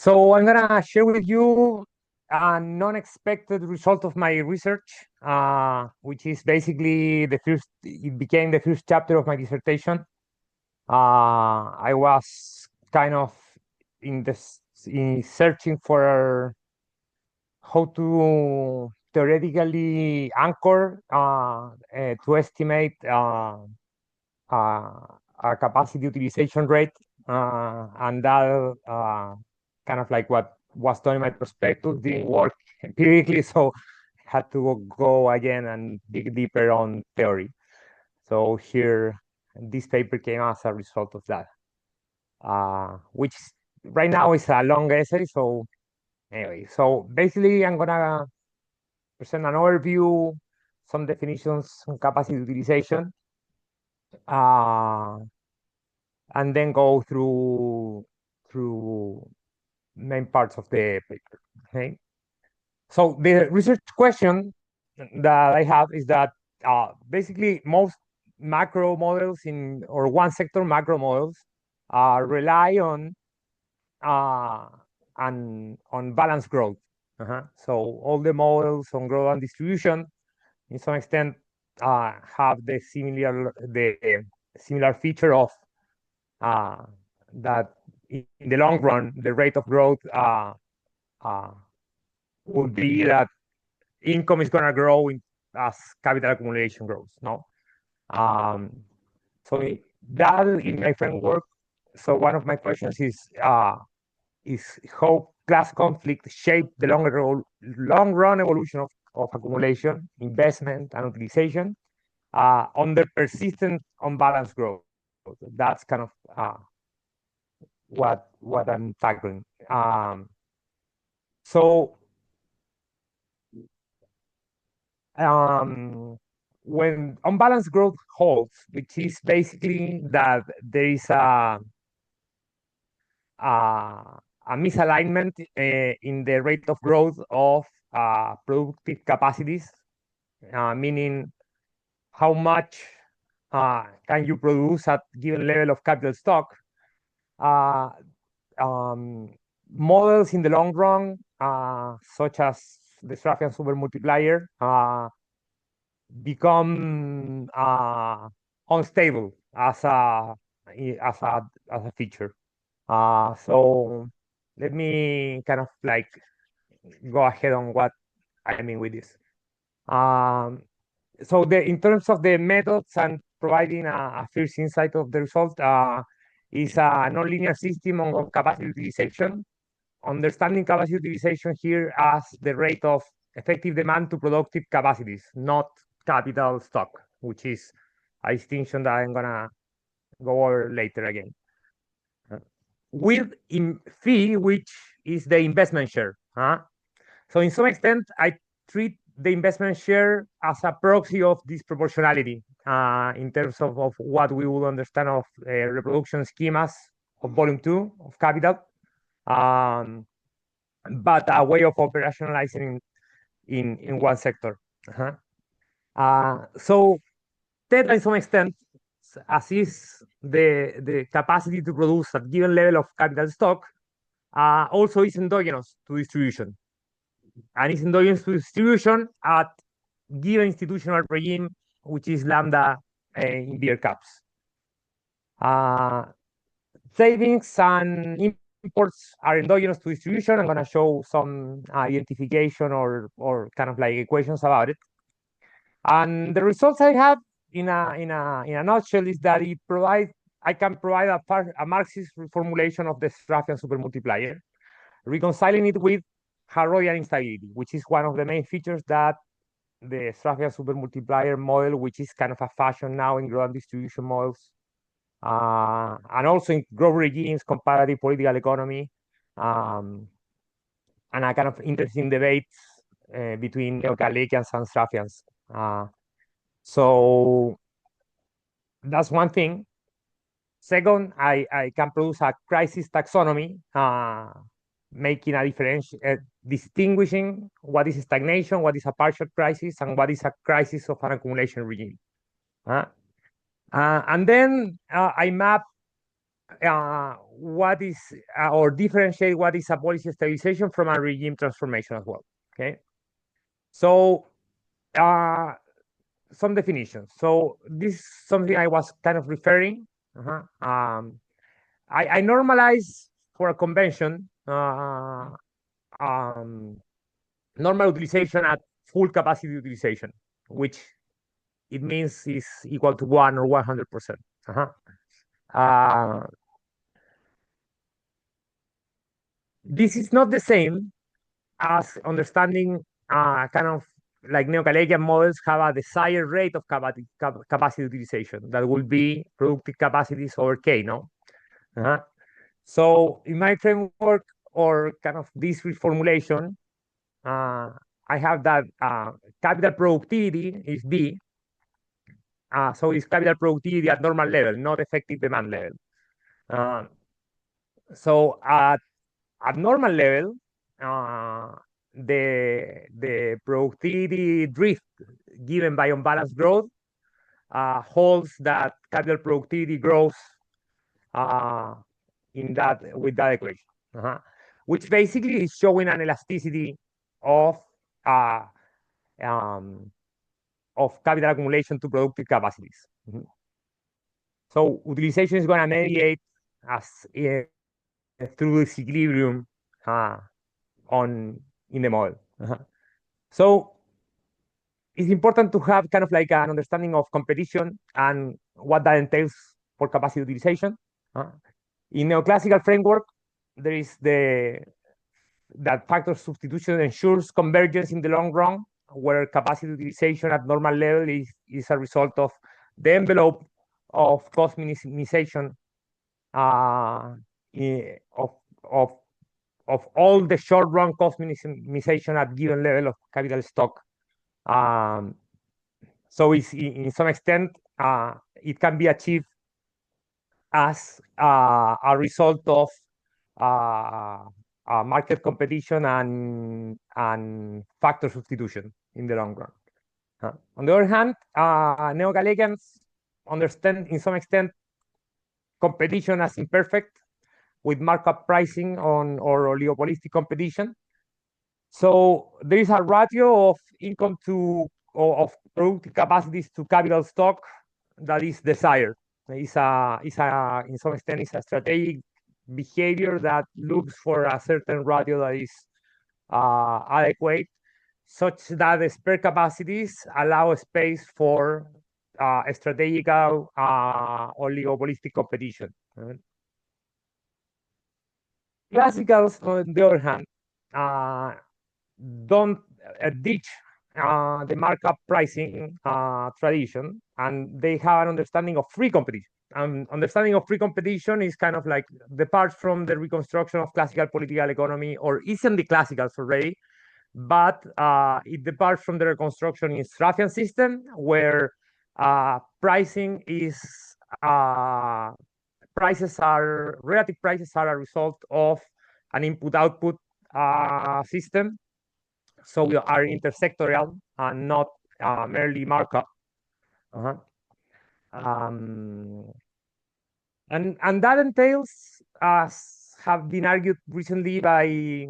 So I'm gonna share with you a non-expected result of my research, which is basically it became the first chapter of my dissertation. I was kind of in searching for how to theoretically anchor to estimate a capacity utilization rate, and that kind of like what was done in my perspective didn't work empirically, so had to go again and dig deeper on theory. So here, this paper came as a result of that, which right now is a long essay. So anyway, so basically I'm gonna present an overview, some definitions on capacity utilization, and then go through main parts of the paper. Okay. So the research question that I have is that basically most macro models or one sector macro models rely uh, on balanced growth. So all the models on growth and distribution, in some extent, have the similar feature of that in the long run, the rate of growth would be that income is going to grow as capital accumulation grows. No, so that in my framework. So one of my questions is how class conflict shape the long run evolution of accumulation, investment, and utilization under persistent unbalanced growth. That's kind of what I'm tackling. So when unbalanced growth holds, which is basically that there is a misalignment in the rate of growth of productive capacities, meaning how much can you produce at given level of capital stock. Models in the long run, such as the Sraffian super multiplier, become unstable as a feature. So let me kind of like go ahead on what I mean with this. So in terms of the methods and providing a first insight of the result, is a nonlinear system on capacity utilization. Understanding capacity utilization here as the rate of effective demand to productive capacities, not capital stock, which is a distinction that I'm gonna go over later again. With phi, which is the investment share. So in some extent, I treat the investment share as a proxy of disproportionality in terms of what we would understand of reproduction schemas of volume 2 of capital, but a way of operationalizing in one sector. So that, in some extent, as is the capacity to produce at given level of capital stock, also is endogenous to distribution. And it's endogenous to distribution at given institutional regime, which is lambda in beer caps. Savings and imports are endogenous to distribution. I'm going to show some identification or kind of like equations about it. And the results I have in a nutshell is that I can provide a Marxist reformulation of the Sraffian supermultiplier, reconciling it with Harrodian instability, which is one of the main features that the Sraffian supermultiplier model, which is kind of a fashion now in growth and distribution models, and also in growth regimes, comparative political economy, and a kind of interesting debate between neo-Galileans and Sraffians. So that's one thing. Second, I can produce a crisis taxonomy, making a difference, distinguishing what is stagnation, what is a partial crisis, and what is a crisis of an accumulation regime. And then I map what is or differentiate what is a policy stabilization from a regime transformation as well. Okay, so some definitions. So this is something I was kind of referring. I normalize for a convention normal utilization at full capacity utilization, which it means is equal to 1 or 100%. This is not the same as understanding kind of like neo-Calagian models have a desired rate of capacity utilization that will be productive capacities over K, no? So in my framework or kind of this reformulation, I have that capital productivity is B. So it's capital productivity at normal level, not effective demand level. So at normal level, the productivity drift given by unbalanced growth holds that capital productivity grows in that with that equation, which basically is showing an elasticity of capital accumulation to productive capacities. So utilization is going to mediate as through this equilibrium in the model. So it's important to have kind of like an understanding of competition and what that entails for capacity utilization. In neoclassical framework, there is that factor substitution ensures convergence in the long run, where capacity utilization at normal level is a result of the envelope of cost minimization of all the short run cost minimization at given level of capital stock. So it's in some extent it can be achieved as a result of market competition and factor substitution in the long run. On the other hand, neo-Calagians understand in some extent competition as imperfect with markup pricing on or oligopolistic competition. So there is a ratio of income to of productive capacities to capital stock that is desired. It's in some extent it's a strategic behavior that looks for a certain ratio that is adequate, such that the spare capacities allow space for strategical oligopolistic competition. Classicals, on the other hand, don't ditch the markup pricing tradition, and they have an understanding of free competition. Understanding of free competition is kind of like departs from the reconstruction of classical political economy, or isn't the classicals already, but it departs from the reconstruction in Sraffian system, where pricing is relative prices are a result of an input-output system. So we are intersectorial and not merely markup. And that entails, as have been argued recently by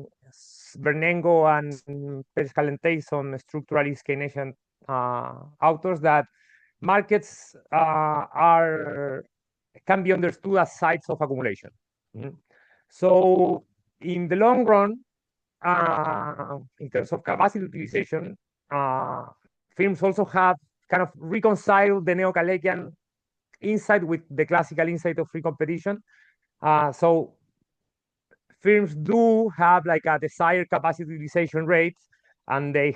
Bernengo and Pérez-Calentey, some structuralist Keynesian authors, that markets can be understood as sites of accumulation. So in the long run, in terms of capacity utilization, firms also have kind of reconciled the neo-Calagian insight with the classical insight of free competition. So firms do have like a desired capacity utilization rate, and they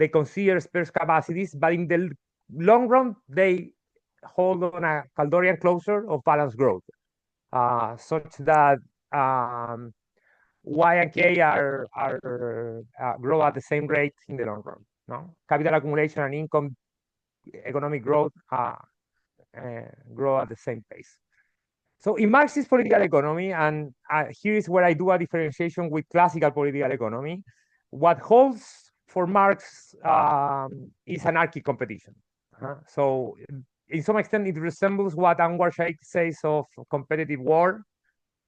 consider spare capacities, but in the long run, they hold on a Caldorian closure of balanced growth, such that Y and K are grow at the same rate in the long run. No, capital accumulation and income economic growth grow at the same pace. So in Marxist political economy, and here is where I do a differentiation with classical political economy, what holds for Marx is anarchic competition. So in some extent, it resembles what Anwar Shaikh says of competitive war,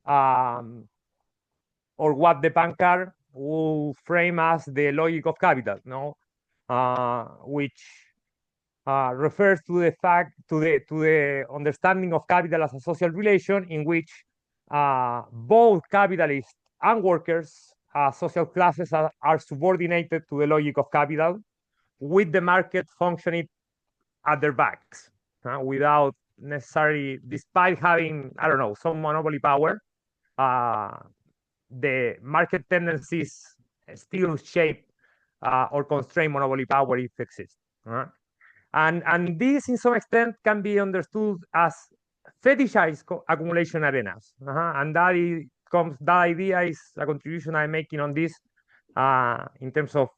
or what the Pankar will frame as the logic of capital, no, which refers to the fact to the understanding of capital as a social relation in which both capitalists and workers, social classes, are subordinated to the logic of capital, with the market functioning at their backs, without necessarily, despite having, I don't know, some monopoly power, the market tendencies still shape or constrain monopoly power if it exists. And this, in some extent, can be understood as fetishized accumulation arenas. And that idea is a contribution I'm making on this in terms of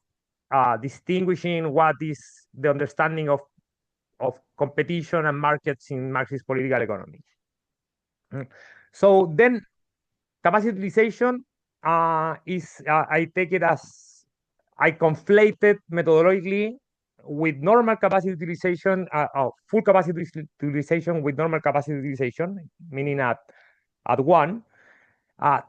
distinguishing what is the understanding of competition and markets in Marxist political economy. So then capacity utilization is, I take it as, I conflate it methodologically with normal capacity utilization, full capacity utilization with normal capacity utilization, meaning at one,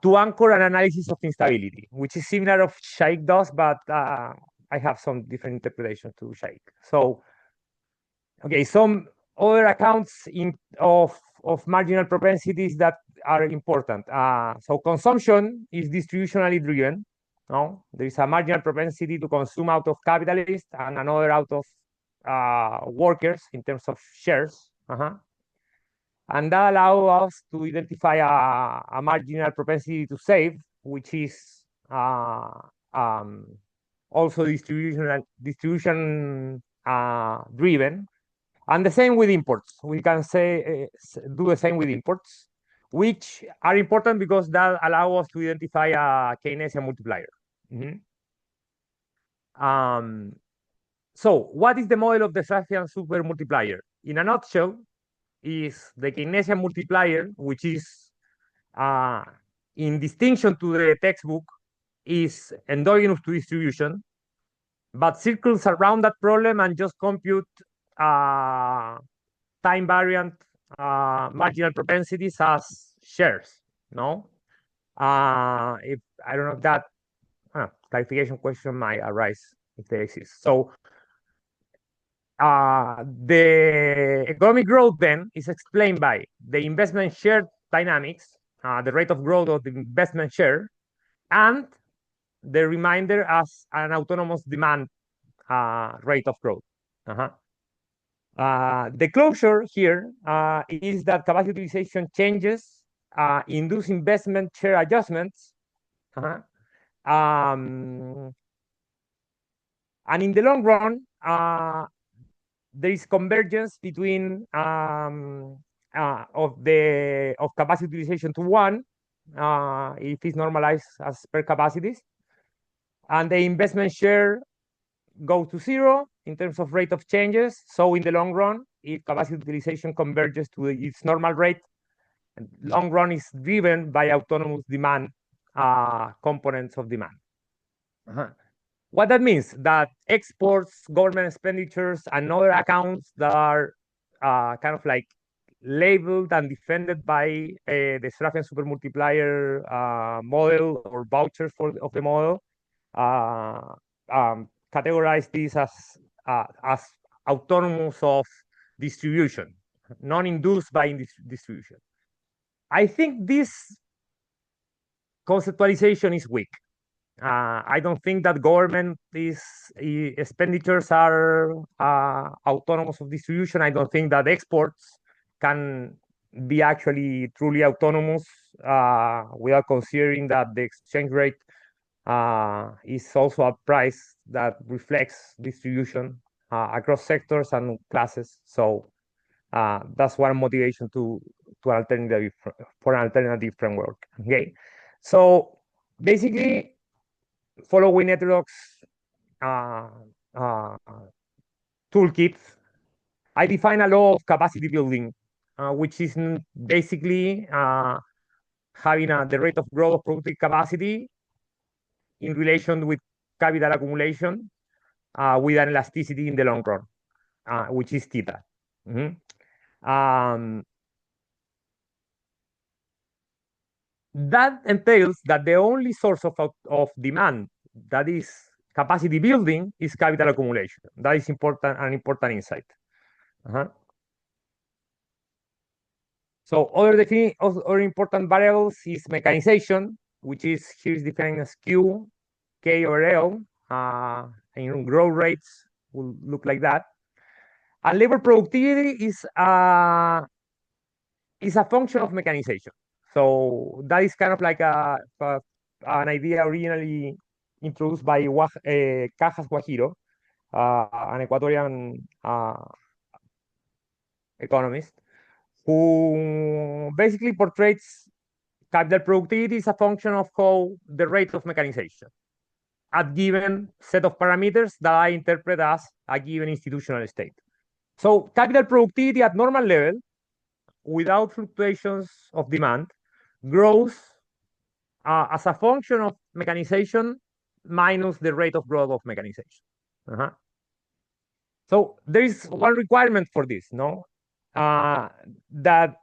to anchor an analysis of instability, which is similar of Shaikh does, but I have some different interpretation to Shaikh. So, okay, some other accounts of marginal propensities that are important. So consumption is distributionally driven. No, there is a marginal propensity to consume out of capitalists and another out of workers in terms of shares. And that allows us to identify a marginal propensity to save, which is also distribution driven. And the same with imports. We can say do the same with imports, which are important because that allow us to identify a Keynesian multiplier. So what is the model of the Sraffian super multiplier? In a nutshell, is the Keynesian multiplier, which is, in distinction to the textbook, is endogenous to distribution, but circles around that problem and just compute time variant marginal propensities as shares. No, if I don't know if that clarification question might arise if they exist. So the economic growth then is explained by the investment share dynamics, the rate of growth of the investment share, and the remainder as an autonomous demand rate of growth. The closure here is that capacity utilization changes induce investment share adjustments. And in the long run, there is convergence between of capacity utilization to one, if it's normalized as per capacities, and the investment share go to zero in terms of rate of changes. So in the long run, if capacity utilization converges to its normal rate, long run is driven by autonomous demand components of demand. What that means, that exports, government expenditures, and other accounts that are kind of like labeled and defended by the Sraffian supermultiplier model or vouchers of the model, categorize this as autonomous of distribution, non-induced by distribution. I think this conceptualization is weak. I don't think that government expenditures are autonomous of distribution. I don't think that exports can be actually truly autonomous without considering that the exchange rate is also a price that reflects distribution across sectors and classes. So that's one motivation for an alternative framework. Okay, so basically, following heterodox toolkit, I define a law of capacity building, which is basically having the rate of growth of productive capacity in relation with capital accumulation with an elasticity in the long run, which is theta. That entails that the only source of demand that is capacity building is capital accumulation. That is an important insight. So other important variables is mechanization, which is here is defined as Q, K over L, and growth rates will look like that. And labor productivity is a function of mechanization. So that is kind of like an idea originally introduced by Cajas Guajiro, an Ecuadorian economist, who basically portrays capital productivity is a function of how the rate of mechanization at given set of parameters that I interpret as a given institutional state. So capital productivity at normal level, without fluctuations of demand, grows as a function of mechanization minus the rate of growth of mechanization. So there is one requirement for this, no? That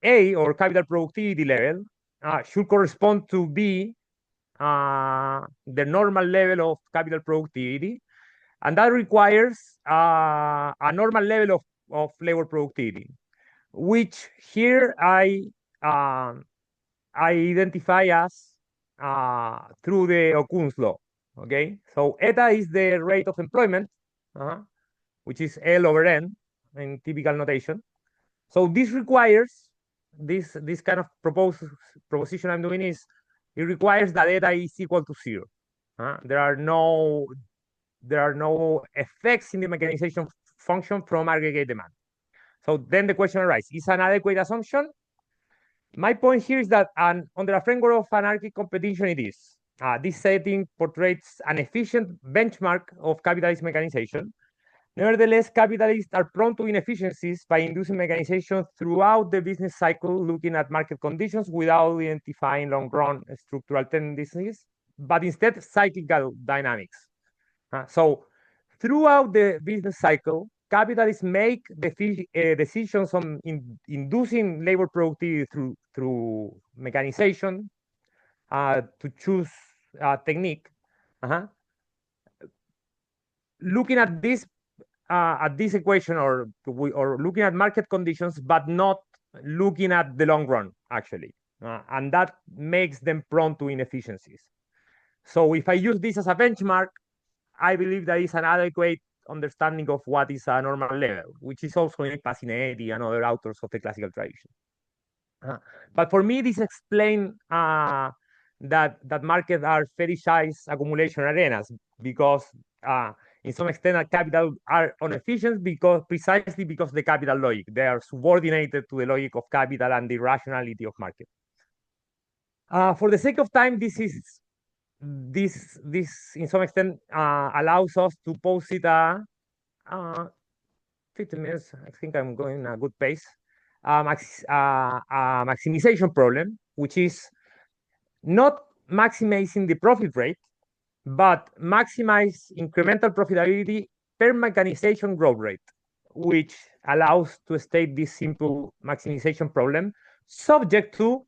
A, or capital productivity level, should correspond to B, the normal level of capital productivity, and that requires a normal level of labor productivity, which here I identify as through the Okun's law. Okay, so eta is the rate of employment, which is L over N in typical notation. So this requires this kind of proposition I'm doing is it requires that eta is equal to 0. There are no effects in the mechanization function from aggregate demand. So then the question arises: is an adequate assumption? My point here is that under a framework of anarchic competition, it is. This setting portrays an efficient benchmark of capitalist mechanization. Nevertheless, capitalists are prone to inefficiencies by inducing mechanization throughout the business cycle, looking at market conditions without identifying long-run structural tendencies, but instead cyclical dynamics. So throughout the business cycle, capitalists make decisions on inducing labor productivity through mechanization to choose a technique. Looking at this equation or looking at market conditions, but not looking at the long run, actually. And that makes them prone to inefficiencies. So if I use this as a benchmark, I believe that is an adequate understanding of what is a normal level, which is also in Pacinetti and other authors of the classical tradition. But for me, this explains that markets are fetishized accumulation arenas because in some extent capital are inefficient precisely because the capital logic. They are subordinated to the logic of capital and the rationality of market. For the sake of time, this in some extent allows us to posit a 15 minutes. I think I'm going a good pace. Maximization problem, which is not maximizing the profit rate, but maximize incremental profitability per mechanization growth rate, which allows to state this simple maximization problem subject to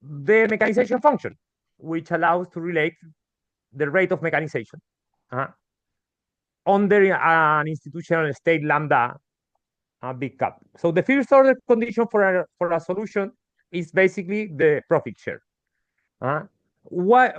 the mechanization function, which allows to relate the rate of mechanization under an institutional state lambda big cap. So the first order condition for a solution is basically the profit share. What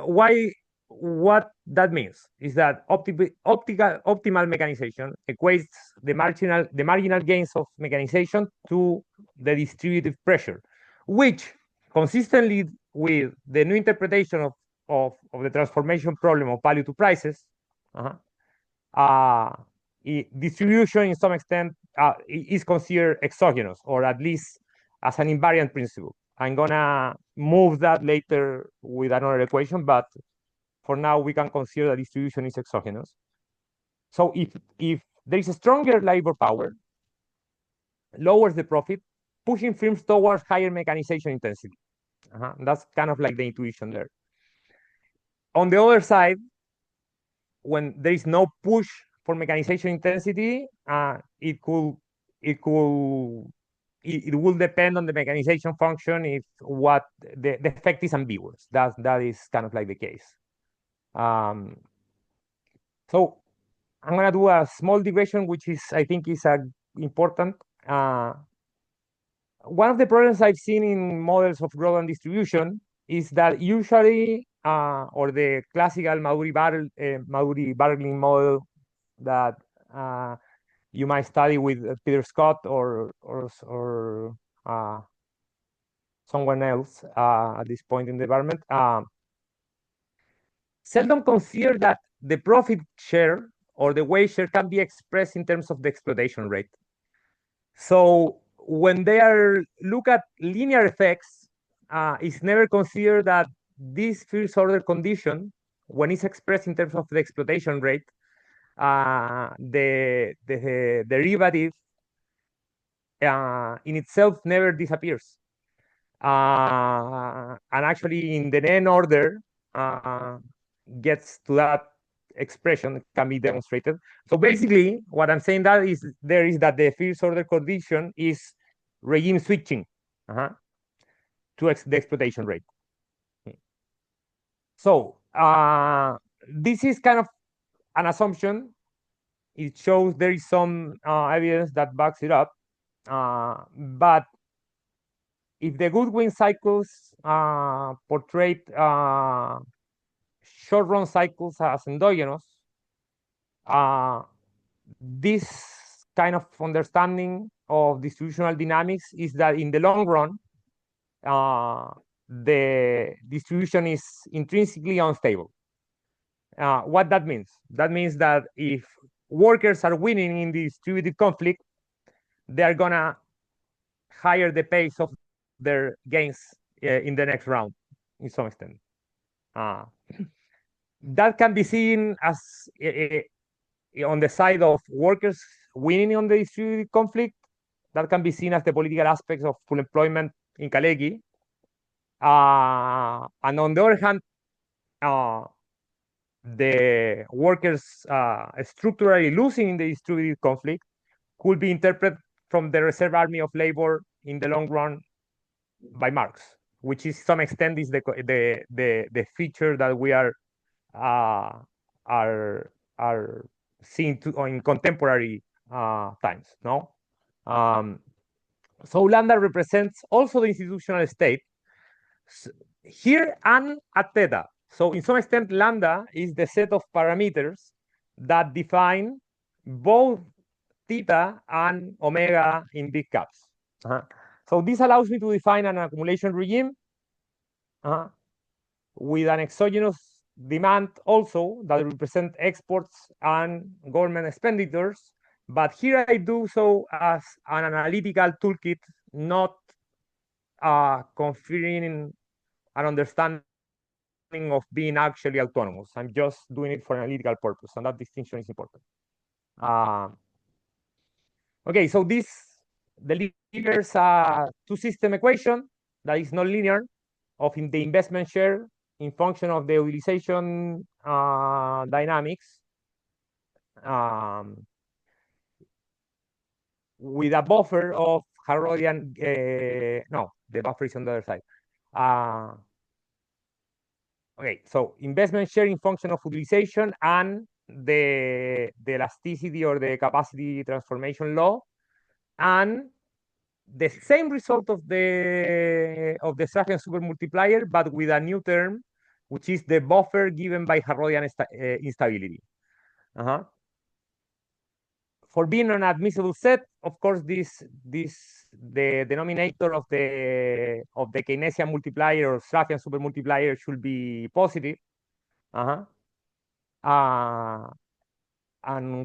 that means is that optimal mechanization equates the marginal gains of mechanization to the distributive pressure, which consistently with the new interpretation of the transformation problem of value to prices, distribution in some extent is considered exogenous, or at least as an invariant principle. I'm gonna move that later with another equation, but for now we can consider that distribution is exogenous. So if there is a stronger labor power, lowers the profit, pushing firms towards higher mechanization intensity. That's kind of like the intuition there. On the other side, when there is no push for mechanization intensity, it could it will depend on the mechanization function if what the effect is ambiguous. That is kind of like the case. So I'm gonna do a small digression, which is I think is important. One of the problems I've seen in models of growth and distribution is that usually, or the classical Mauri-Bargling model that you might study with Peter Scott or someone else at this point in the development, seldom consider that the profit share or the wage share can be expressed in terms of the exploitation rate. So when they are look at linear effects, it's never considered that this first order condition, when it's expressed in terms of the exploitation rate, the derivative in itself never disappears. And actually in the n order gets to that expression can be demonstrated. So basically what I'm saying that is that the first order condition is regime switching to the exploitation rate. So this is kind of an assumption. It shows there is some evidence that backs it up, but if the Goodwin cycles portray short-run cycles as endogenous, this kind of understanding of distributional dynamics is that in the long run, the distribution is intrinsically unstable. What that means? That means that if workers are winning in the distributed conflict, they are gonna higher the pace of their gains in the next round, in some extent. That can be seen as on the side of workers winning on the distributed conflict. That can be seen as the political aspects of full employment in Kalecki. And on the other hand, the workers structurally losing in the distributed conflict could be interpreted from the reserve army of labor in the long run by Marx, which is to some extent is the feature that we are seeing in contemporary times. No, so lambda represents also the institutional state. Here and at theta. So in some extent, lambda is the set of parameters that define both theta and omega in big caps. So this allows me to define an accumulation regime with an exogenous demand also that represent exports and government expenditures. But here I do so as an analytical toolkit, not conferring an understanding of being actually autonomous. I'm just doing it for an analytical purpose, and that distinction is important. Okay, so this delivers a two-system equation that is non-linear of the investment share in function of the utilization dynamics with a buffer of Harrodian. No, the buffer is on the other side. Okay, so investment share in function of utilization and the elasticity or the capacity transformation law, and the same result of the Sraffian supermultiplier, but with a new term, which is the buffer given by Harrodian instability. For being an admissible set, of course, the denominator of the Keynesian multiplier or Sraffian supermultiplier should be positive, and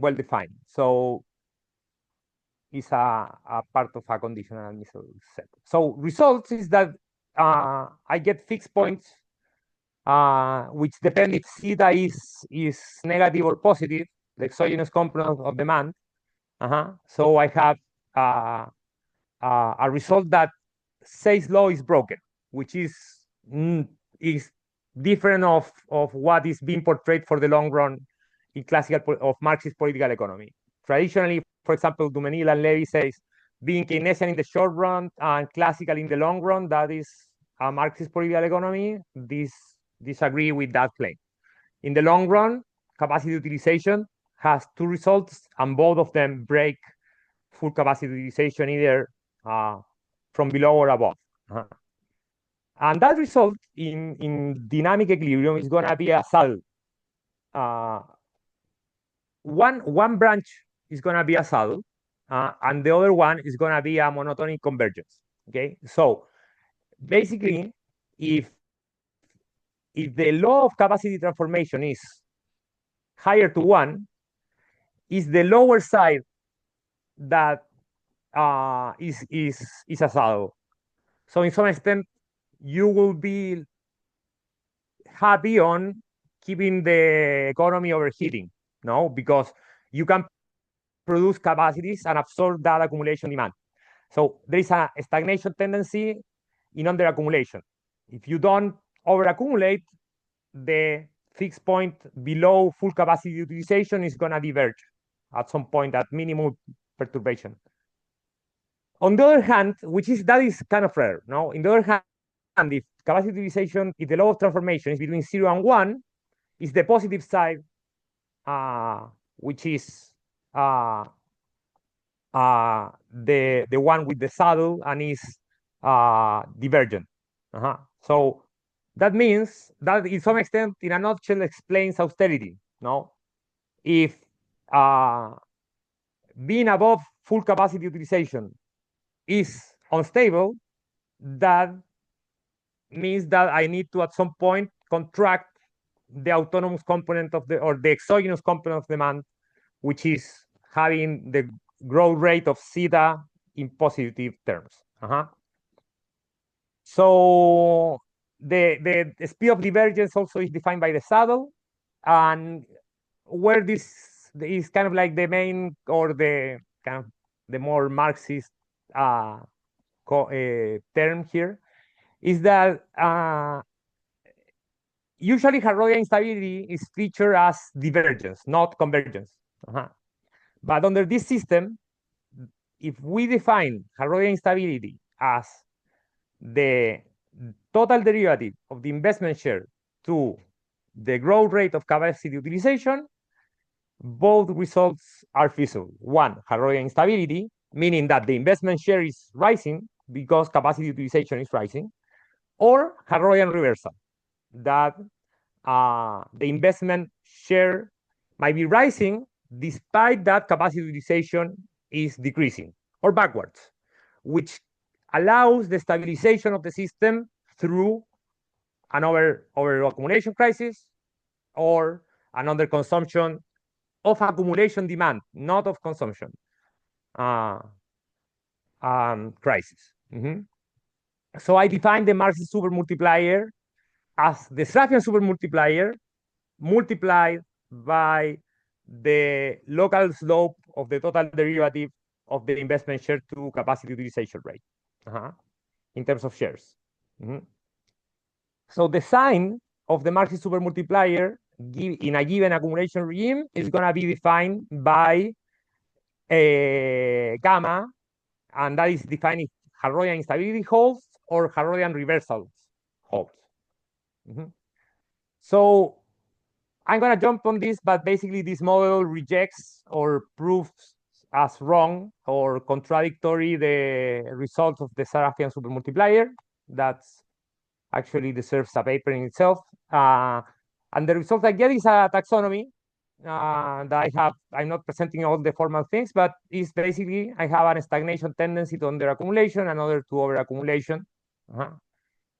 well defined. So is a part of a conditional admissible set. So results is that I get fixed points which depend if theta is negative or positive, the exogenous component of demand. So I have a result that says law is broken, which is different of what is being portrayed for the long run in classical of Marxist political economy. Traditionally, for example, Dumenil and Levy says being Keynesian in the short run and classical in the long run, that is a Marxist political economy, this disagree with that claim. In the long run, capacity utilization has two results, and both of them break full capacity utilization either from below or above. And that result in dynamic equilibrium is going to be a saddle. One branch is going to be a saddle, and the other one is going to be a monotonic convergence. Okay, so basically, if the law of capacity transformation is higher to 1, is the lower side that is a saddle. So in some extent, you will be happy on keeping the economy overheating, no? Because you can produce capacities and absorb that accumulation demand. So there is a stagnation tendency in under accumulation. If you don't over accumulate, the fixed point below full capacity utilization is going to diverge at some point at minimum perturbation. On the other hand, that is kind of rare, no? On the other hand, if capacity utilization, if the law of transformation is between 0 and 1, is the positive side, which is the one with the saddle and is divergent. So that means that in some extent, in a nutshell, explains austerity. No, if being above full capacity utilization is unstable, that means that I need to at some point contract the autonomous component of the or the exogenous component of demand, which is having the growth rate of zeta in positive terms. So the speed of divergence also is defined by the saddle, and where this is kind of like the main or the kind of the more Marxist term here is that usually Harrodian instability is featured as divergence, not convergence. But under this system, if we define Harrodian instability as the total derivative of the investment share to the growth rate of capacity utilization, both results are feasible. One, Harrodian instability, meaning that the investment share is rising because capacity utilization is rising, or Harrodian reversal, that the investment share might be rising despite that capacity utilization is decreasing, or backwards, which allows the stabilization of the system through an over accumulation crisis or another consumption of accumulation demand, not of consumption crisis. So I define the Marxist supermultiplier as the Sraffian supermultiplier multiplied by the local slope of the total derivative of the investment share to capacity utilization rate in terms of shares. So the sign of the Marxist supermultiplier in a given accumulation regime is going to be defined by gamma, and that is defined if Harrodian instability holds or Harrodian reversals holds. So I'm going to jump on this, but basically this model rejects or proves as wrong or contradictory the results of the Sraffian supermultiplier. That's actually deserves a paper in itself. And the result I get is a taxonomy that I'm not presenting all the formal things, but it's basically I have a stagnation tendency to under accumulation, another to over accumulation.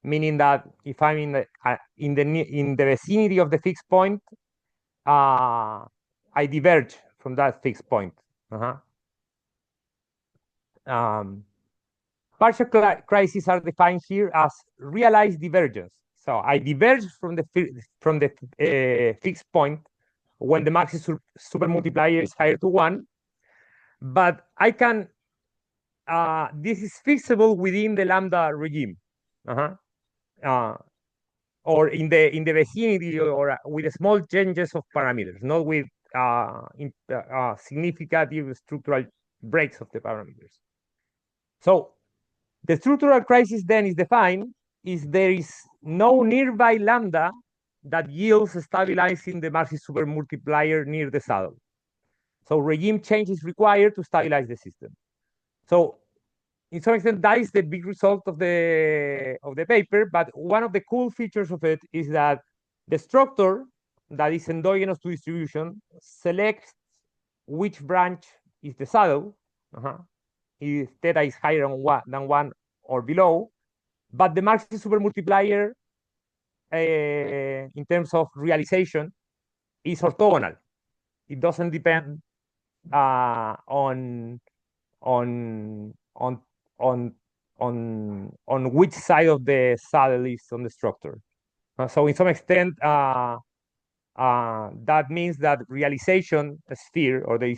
Meaning that if I'm in the vicinity of the fixed point, I diverge from that fixed point. Partial crises are defined here as realized divergence. So I diverge from the fixed point when the Marxist supermultiplier is higher to 1, but I can this is fixable within the lambda regime. Or in the vicinity or with small changes of parameters, not with significant structural breaks of the parameters. So the structural crisis then is defined if there is no nearby lambda that yields stabilizing the Marxist supermultiplier near the saddle. So regime change is required to stabilize the system. So in some extent, that is the big result of the paper. But one of the cool features of it is that the structure that is endogenous to distribution selects which branch is the saddle, if theta is higher than one or below. But the Marxist supermultiplier, in terms of realization, is orthogonal. It doesn't depend on on on on on which side of the saddle is on the structure. So in some extent, that means that realization sphere, or the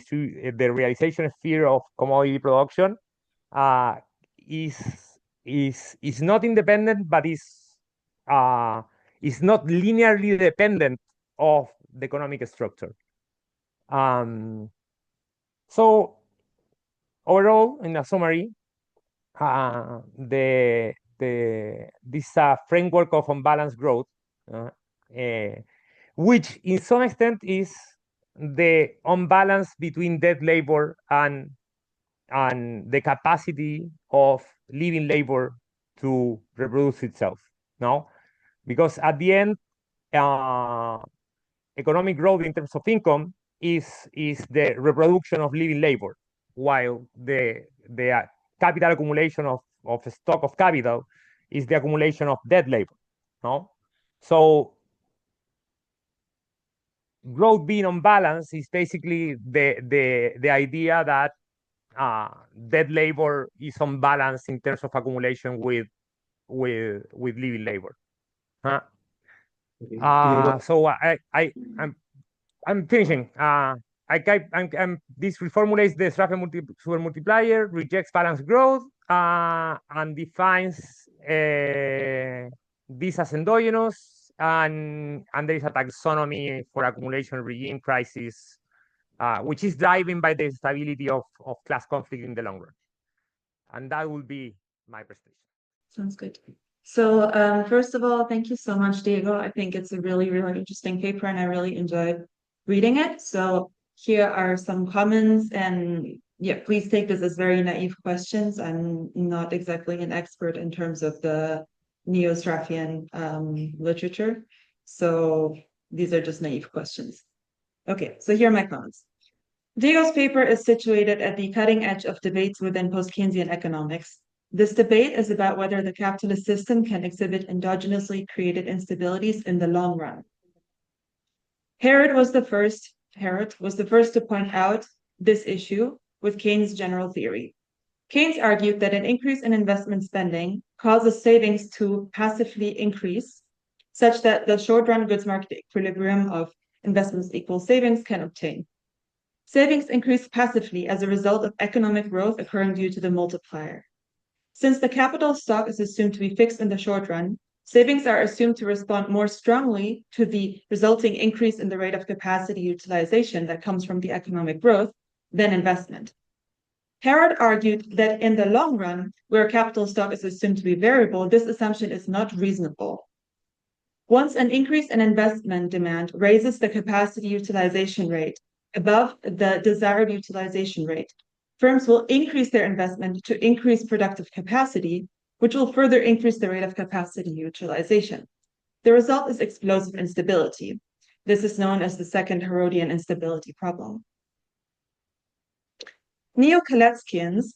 realization sphere of commodity production, is is not independent, but is not linearly dependent of the economic structure. So overall, in a summary, this framework of unbalanced growth, which in some extent is the unbalance between dead labor and the capacity of living labor to reproduce itself. No, because at the end, economic growth in terms of income is the reproduction of living labor, while the capital accumulation of stock of capital is the accumulation of dead labor. No, so growth being unbalanced is basically the idea that dead labor is unbalanced in terms of accumulation with living labor. So I'm finishing. This reformulates the Sraffian supermultiplier, rejects balanced growth, and defines this as endogenous, and there is a taxonomy for accumulation regime crisis, which is driven by the stability of class conflict in the long run. And that will be my presentation. Sounds good. So first of all, thank you so much, Diego. I think it's a really, really interesting paper, and I really enjoyed reading it. So here are some comments, and yeah, please take this as very naive questions. I'm not exactly an expert in terms of the neo-Sraffian literature. So these are just naive questions. Okay, so here are my comments. Diego's paper is situated at the cutting edge of debates within post-Keynesian economics. This debate is about whether the capitalist system can exhibit endogenously created instabilities in the long run. Harrod was the first to point out this issue with Keynes' general theory. Keynes argued that an increase in investment spending causes savings to passively increase, such that the short-run goods market equilibrium of investments equals savings can obtain. Savings increase passively as a result of economic growth occurring due to the multiplier. Since the capital stock is assumed to be fixed in the short run, savings are assumed to respond more strongly to the resulting increase in the rate of capacity utilization that comes from the economic growth than investment. Harrod argued that in the long run, where capital stock is assumed to be variable, this assumption is not reasonable. Once an increase in investment demand raises the capacity utilization rate above the desired utilization rate, firms will increase their investment to increase productive capacity, which will further increase the rate of capacity utilization. The result is explosive instability. This is known as the second Harrodian instability problem. Neo-Kaleckians,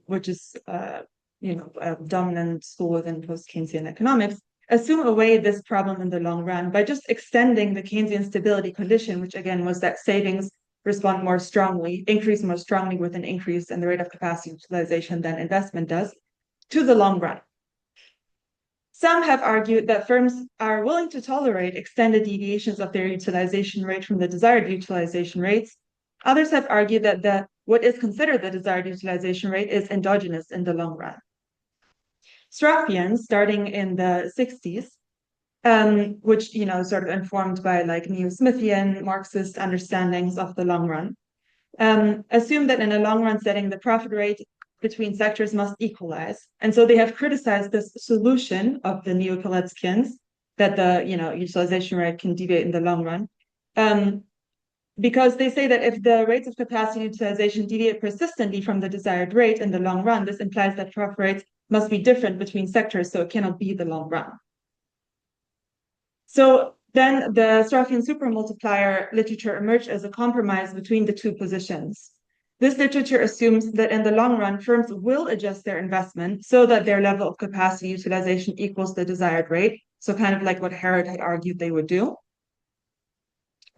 which is a dominant school within post-Keynesian economics, assume away this problem in the long run by just extending the Keynesian stability condition, which again was that savings respond more strongly, increase more strongly with an increase in the rate of capacity utilization than investment does, to the long run. Some have argued that firms are willing to tolerate extended deviations of their utilization rate from the desired utilization rates. Others have argued that what is considered the desired utilization rate is endogenous in the long run. Sraffian, starting in the 60s, which sort of informed by like neo-Smithian Marxist understandings of the long run, assumed that in a long run setting, the profit rate between sectors must equalize. And so they have criticized this solution of the Neo-Kaleckians that the utilization rate can deviate in the long run. Because they say that if the rates of capacity utilization deviate persistently from the desired rate in the long run, this implies that trough rates must be different between sectors, so it cannot be the long run. So then the Sraffian supermultiplier literature emerged as a compromise between the two positions. This literature assumes that in the long run, firms will adjust their investment so that their level of capacity utilization equals the desired rate, so kind of like what Harrod had argued they would do.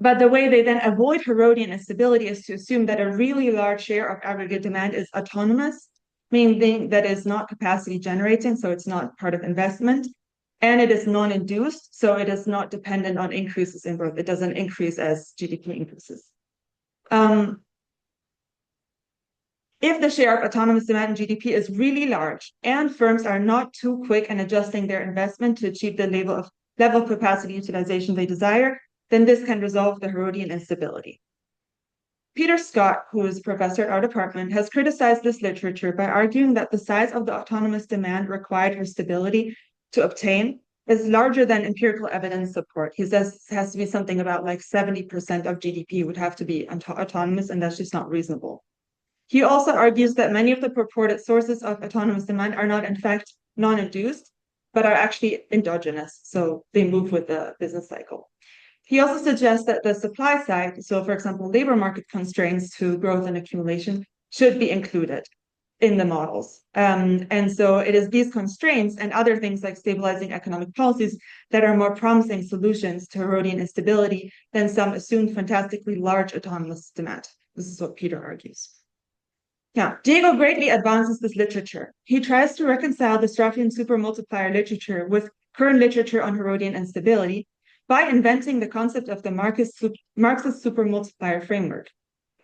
But the way they then avoid Harrodian instability is to assume that a really large share of aggregate demand is autonomous, meaning that it's not capacity generating, so it's not part of investment, and it is non-induced, so it is not dependent on increases in growth. It doesn't increase as GDP increases. If the share of autonomous demand in GDP is really large and firms are not too quick in adjusting their investment to achieve the level of capacity utilization they desire, then this can resolve the Harrodian instability. Peter Scott, who is a professor at our department, has criticized this literature by arguing that the size of the autonomous demand required for stability to obtain is larger than empirical evidence support. He says it has to be something about like 70% of GDP would have to be autonomous, and that's just not reasonable. He also argues that many of the purported sources of autonomous demand are not, in fact, non-induced, but are actually endogenous, so they move with the business cycle. He also suggests that the supply side, so for example, labor market constraints to growth and accumulation, should be included in the models. And so it is these constraints and other things like stabilizing economic policies that are more promising solutions to Harrodian instability than some assumed fantastically large autonomous demand. This is what Peter argues. Now, Diego greatly advances this literature. He tries to reconcile the Sraffian supermultiplier literature with current literature on Harrodian instability by inventing the concept of the Marxist supermultiplier framework.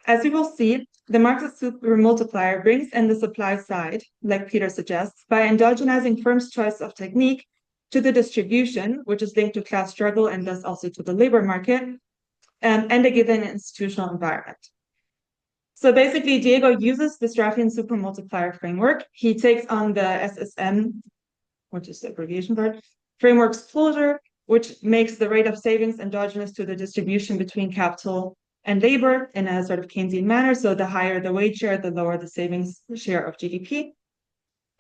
As we will see, the Marxist supermultiplier brings in the supply side, like Peter suggests, by endogenizing firms' choice of technique to the distribution, which is linked to class struggle and thus also to the labor market, and a given institutional environment. So basically, Diego uses the Sraffian supermultiplier framework. He takes on the SSM, which is the abbreviation for it, framework's closure, which makes the rate of savings endogenous to the distribution between capital and labor in a sort of Keynesian manner. So the higher the wage share, the lower the savings share of GDP.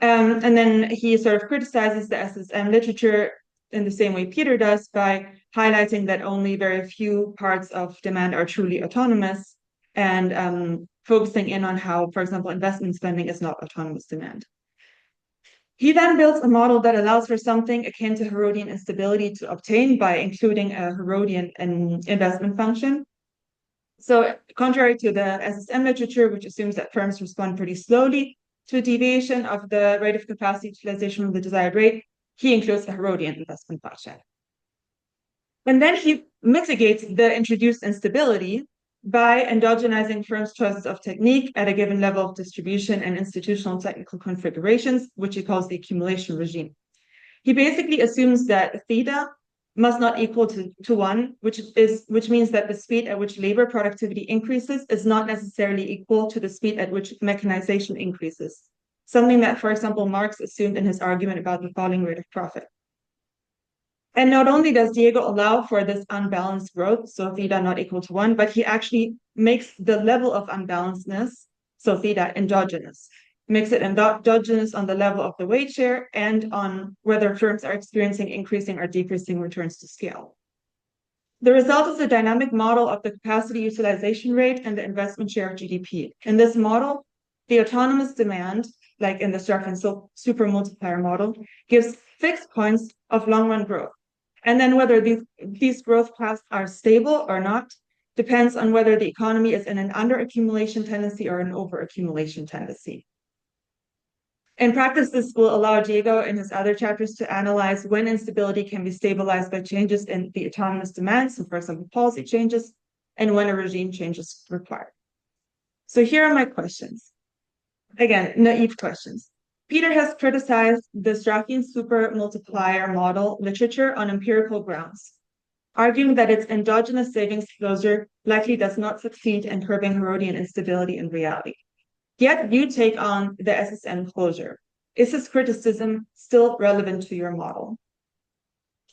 And then he sort of criticizes the SSM literature in the same way Peter does by highlighting that only very few parts of demand are truly autonomous and focusing in on how, for example, investment spending is not autonomous demand. He then builds a model that allows for something akin to Harrodian instability to obtain by including a Harrodian investment function. So contrary to the SSM literature, which assumes that firms respond pretty slowly to a deviation of the rate of capacity utilization from the desired rate, he includes a Harrodian investment function. And then he mitigates the introduced instability by endogenizing firms' choices of technique at a given level of distribution and institutional technical configurations, which he calls the accumulation regime. He basically assumes that theta must not equal to 1, which means that the speed at which labor productivity increases is not necessarily equal to the speed at which mechanization increases, something that, for example, Marx assumed in his argument about the falling rate of profit. And not only does Diego allow for this unbalanced growth, so theta not equal to 1, but he actually makes the level of unbalancedness, so theta, endogenous. Makes it endogenous on the level of the wage share and on whether firms are experiencing increasing or decreasing returns to scale. The result is a dynamic model of the capacity utilization rate and the investment share of GDP. In this model, the autonomous demand, like in the Sraffian supermultiplier model, gives fixed points of long-run growth. And then whether these growth paths are stable or not depends on whether the economy is in an under-accumulation tendency or an over-accumulation tendency. In practice, this will allow Diego in his other chapters to analyze when instability can be stabilized by changes in the autonomous demand, so for example, policy changes, and when a regime change is required. So here are my questions. Again, naive questions. Peter has criticized the Sraffian supermultiplier model literature on empirical grounds, arguing that its endogenous savings closure likely does not succeed in curbing Harrodian instability in reality. Yet you take on the SSM closure. Is this criticism still relevant to your model?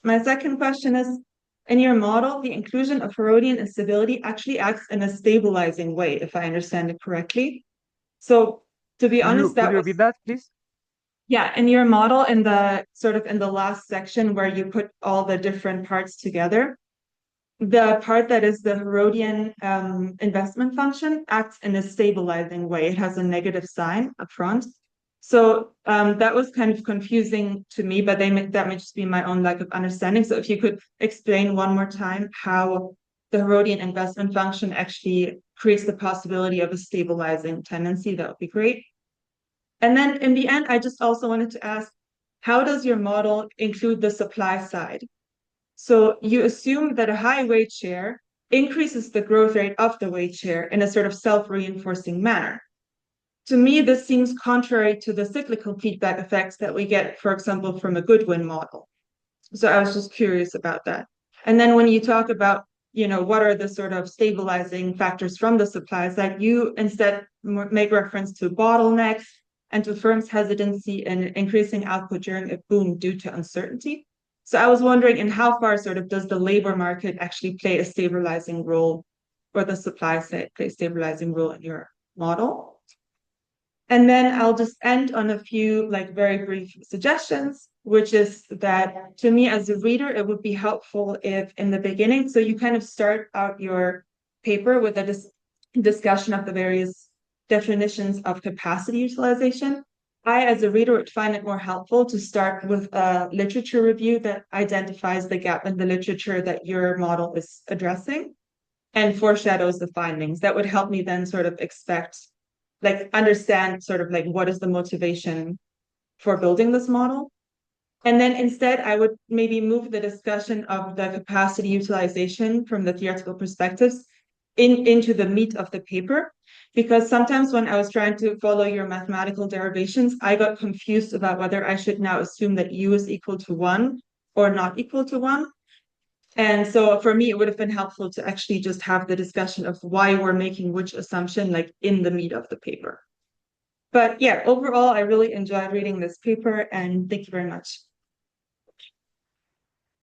My second question is, in your model, the inclusion of Harrodian instability actually acts in a stabilizing way, if I understand it correctly. So to be honest, Could that you was, repeat that, please? yeah, in your model, in the sort of in the last section where you put all the different parts together, the part that is the Harrodian investment function acts in a stabilizing way. It has a negative sign up front. So that was kind of confusing to me, but that may just be my own lack of understanding. So if you could explain one more time how the Harrodian investment function actually creates the possibility of a stabilizing tendency, that would be great. And then in the end, I just also wanted to ask, how does your model include the supply side? So you assume that a high weight share increases the growth rate of the weight share in a sort of self-reinforcing manner. To me, this seems contrary to the cyclical feedback effects that we get, for example, from a Goodwin model. So I was just curious about that. And then when you talk about, what are the sort of stabilizing factors from the supply side, you instead make reference to bottlenecks and to firms' hesitancy in increasing output during a boom due to uncertainty. So I was wondering, in how far sort of does the labor market actually play a stabilizing role, or the supply side play a stabilizing role in your model? And then I'll just end on a few like very brief suggestions, which is that to me as a reader, it would be helpful if in the beginning, so you kind of start out your paper with a discussion of the various definitions of capacity utilization. I, as a reader, would find it more helpful to start with a literature review that identifies the gap in the literature that your model is addressing and foreshadows the findings. That would help me then sort of understand sort of like what is the motivation for building this model. And then instead, I would maybe move the discussion of the capacity utilization from the theoretical perspectives into the meat of the paper. Because sometimes when I was trying to follow your mathematical derivations, I got confused about whether I should now assume that U is equal to 1 or not equal to 1. And so for me, it would have been helpful to actually just have the discussion of why we're making which assumption, like in the meat of the paper. But yeah, overall, I really enjoyed reading this paper, and thank you very much.